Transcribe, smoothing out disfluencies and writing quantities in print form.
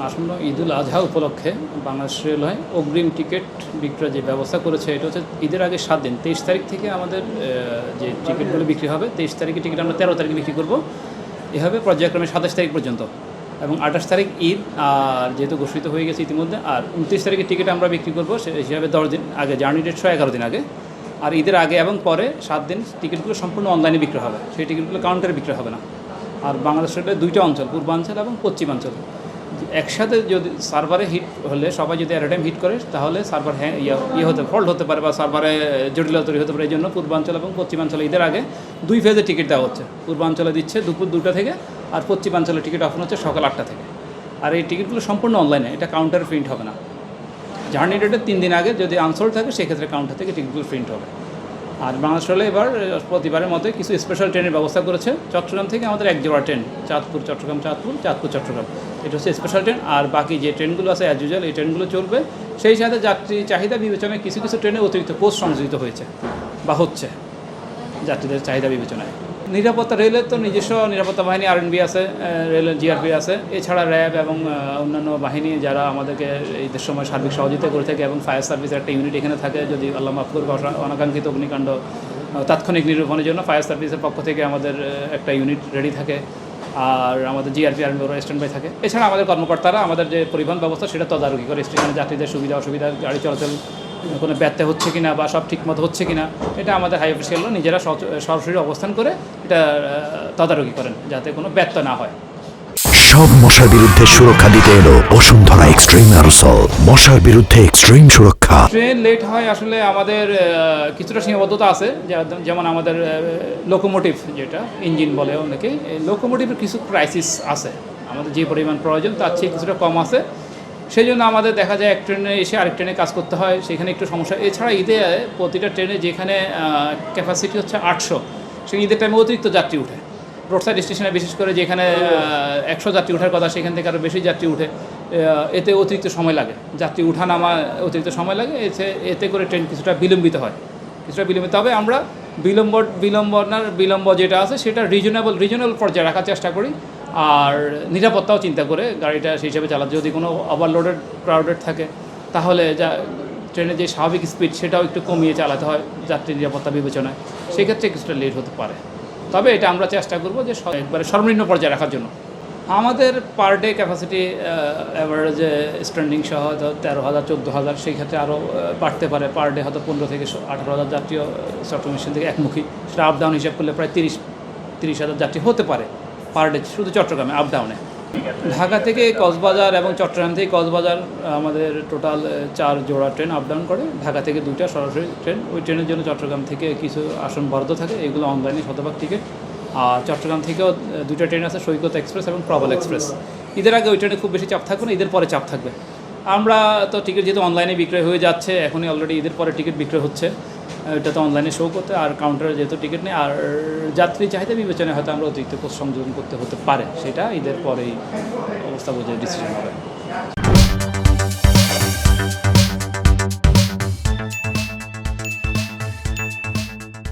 আসন্ন ঈদুল আজহা উপলক্ষে বাংলাদেশ রেলওয়ে অগ্রিম টিকিট বিক্রয় যে ব্যবস্থা করেছে এটা হচ্ছে ঈদের আগে 7 দিন 23 তারিখ থেকে আমাদের যে টিকিটগুলো বিক্রি হবে 23 তারিখে টিকিট আমরা 13 তারিখে বিক্রি করব। এভাবে পর্যায়ক্রমে 27 তারিখ পর্যন্ত এবং 28 তারিখ ঈদ আর যেহেতু ঘোষিত হয়ে গেছে ইতিমধ্যে আর 29 তারিখে টিকিট আমরা বিক্রি করবো সে হিসাবে 10 দিন আগে, জার্নি ডেট 11 দিন আগে। আর ঈদের আগে এবং পরে 7 দিন টিকিটগুলো সম্পূর্ণ অনলাইনে বিক্রি হবে, সেই টিকিটগুলো কাউন্টারে বিক্রি হবে না। আর বাংলাদেশের দুইটা অঞ্চল, পূর্বাঞ্চল এবং পশ্চিমাঞ্চল, একসাথে যদি সার্ভারে হিট হলে সবাই যদি অ্যাট এ টাইম হিট করে তাহলে সার্ভার হতে ফল্ট হতে পারে বা সার্ভারে জটিলতা তৈরি হতে পারে। এই জন্য পূর্বাঞ্চল এবং পশ্চিমাঞ্চলে ঈদের আগে 2 ফেজে টিকিট দেওয়া হচ্ছে। পূর্বাঞ্চলে দিচ্ছে দুপুর 2টা থেকে আর পশ্চিমাঞ্চলে টিকিট অফার হচ্ছে সকাল 8টা থেকে। আর এই টিকিটগুলো সম্পূর্ণ অনলাইনে, এটা কাউন্টারে প্রিন্ট হবে না। জার্নি ডেটের 3 দিন আগে যদি আনসোল্ড থাকে সেক্ষেত্রে কাউন্টার থেকে টিকিটগুলো প্রিন্ট হবে। আর বাংলাদেশ রেলে এবার প্রতিবারের মতো কিছু স্পেশাল ট্রেনের ব্যবস্থা করেছে। চট্টগ্রাম থেকে আমাদের এক জোড়া ট্রেন, চাঁদপুর চট্টগ্রাম, চাঁদপুর চট্টগ্রাম, এটা হচ্ছে স্পেশাল ট্রেন। আর বাকি যে ট্রেনগুলো আছে অ্যাজ ইউজুয়াল এই ট্রেনগুলো চলবে। সেই সাথে যাত্রী চাহিদা বিবেচনায় কিছু কিছু ট্রেনে অতিরিক্ত কোচ সংযোজিত হয়েছে বা হচ্ছে যাত্রীদের চাহিদা বিবেচনায়। নিরাপত্তা, রেলের তো নিজস্ব নিরাপত্তা বাহিনী আরএনবি আছে, রেলের জিআরপি আছে, এছাড়া র্যাব এবং অন্যান্য বাহিনী যারা আমাদেরকে ঈদের সময় সার্বিক সহযোগিতা করে থাকে এবং ফায়ার সার্ভিসের একটা ইউনিট এখানে থাকে। যদি আল্লাহ মাফ করবে অনাকাঙ্ক্ষিত অগ্নিকাণ্ড তাৎক্ষণিক নিরূপণের জন্য ফায়ার সার্ভিসের পক্ষ থেকে আমাদের একটা ইউনিট রেডি থাকে। আর আমাদের জিআরপি আর্মি ওরা স্ট্যান্ড বাই থাকে। এছাড়া আমাদের কর্মকর্তারা আমাদের যে পরিবহন ব্যবস্থা সেটা তদারকি করে, স্টেশনে যাত্রীদের সুবিধা অসুবিধা, গাড়ি চলাচল কোনো ব্যত্যয় হচ্ছে কিনা বা সব ঠিকমতো হচ্ছে কিনা, এটা আমাদের হাই অফিসিয়ালরা নিজেরা সরাসরি অবস্থান করে এটা তদারকি করেন যাতে কোনো ব্যত্যয় না হয়। সব মশার বিরুদ্ধে সুরক্ষা দিতে এলো বসুন্ধরা এক্সট্রিম অ্যারোসল, মশার বিরুদ্ধে এক্সট্রিম সুরক্ষা। ট্রেন লেট হয় আসলে আমাদের কিছুটা সীমাবদ্ধতা আছে, যেমন আমাদের লোকোমোটিভ যেটা ইঞ্জিন বলে অনেকে, লোকোমোটিভের কিছু ক্রাইসিস আছে। আমাদের যে পরিমাণ প্রয়োজন তার চেয়ে কিছুটা কম আছে, সেই জন্য আমাদের দেখা যায় এক ট্রেনে এসে আরেক ট্রেনে কাজ করতে হয়, সেখানে একটু সমস্যা। এছাড়া ঈদে প্রতিটা ট্রেনে যেখানে ক্যাপাসিটি হচ্ছে 800, সেই ঈদের টাইমে অতিরিক্ত যাত্রী উঠে। রোড সাইড স্টেশনে বিশেষ করে যেখানে 100 যাত্রী ওঠার কথা সেখান থেকে আরও বেশি যাত্রী উঠে, এতে অতিরিক্ত সময় লাগে, যাত্রী উঠা নামা অতিরিক্ত সময় লাগে। এতে করে ট্রেন কিছুটা বিলম্বিত হয়, তবে আমরা বিলম্ব যেটা আছে সেটা রিজনেবল পর্যায়ে রাখার চেষ্টা করি। আর নিরাপত্তাও চিন্তা করে গাড়িটা সেই হিসাবে চালাতে, যদি কোনো ওভারলোডেড ক্রাউডেড থাকে তাহলে ট্রেনের যে স্বাভাবিক স্পিড সেটাও একটু কমিয়ে চালাতে হয় যাত্রী নিরাপত্তা বিবেচনায়, সেক্ষেত্রে কিছুটা লেট হতে পারে। তবে এটা আমরা চেষ্টা করব যে একবারে সর্বনিম্ন পর্যায়ে রাখার জন্য। আমাদের পার ডে ক্যাপাসিটি অ্যাভারেজে স্ট্যান্ডিং সহ হয়তো 13,000 14,000, সেই ক্ষেত্রে আরও বাড়তে পারে। পার ডে হয়তো 15 থেকে 18,000 যাত্রীও চট্টগ্রাম স্টেশন থেকে একমুখী, সেটা আপ ডাউন হিসাব করলে প্রায় 30,000 যাত্রী হতে পারে পার ডে, শুধু চট্টগ্রামে আপ ডাউনে। ঢাকা থেকে কক্সবাজার এবং চট্টগ্রাম থেকে কক্সবাজার আমাদের টোটাল 4 জোড়া ট্রেন আপ ডাউন করে। ঢাকা থেকে 2টা সরাসরি ট্রেন, ওই ট্রেনের জন্য চট্টগ্রাম থেকে কিছু আসন বরাদ্দ থাকে, এগুলো অনলাইনে শতভাগ টিকিট। আর চট্টগ্রাম থেকেও 2টা ট্রেন আছে, সৈকত এক্সপ্রেস এবং প্রবল এক্সপ্রেস। ঈদের আগে ওই ট্রেনে খুব বেশি চাপ থাকবে না, ঈদের পরে চাপ থাকবে। আমরা তো টিকিট যেহেতু অনলাইনে বিক্রয় হয়ে যাচ্ছে, এখনই অলরেডি ঈদের পরে টিকিট বিক্রয় হচ্ছে, এটা তো অনলাইনে শো করতে, আর কাউন্টারে যেহেতু টিকিট নেই, আর যাত্রী চাহিদা বিবেচনায় হয়তো আমরা অতিরিক্ত কোচ সংযোজন করতে হতে পারে, সেটা ঈদের পরেই অবস্থা বুঝে ডিসিশন হবে।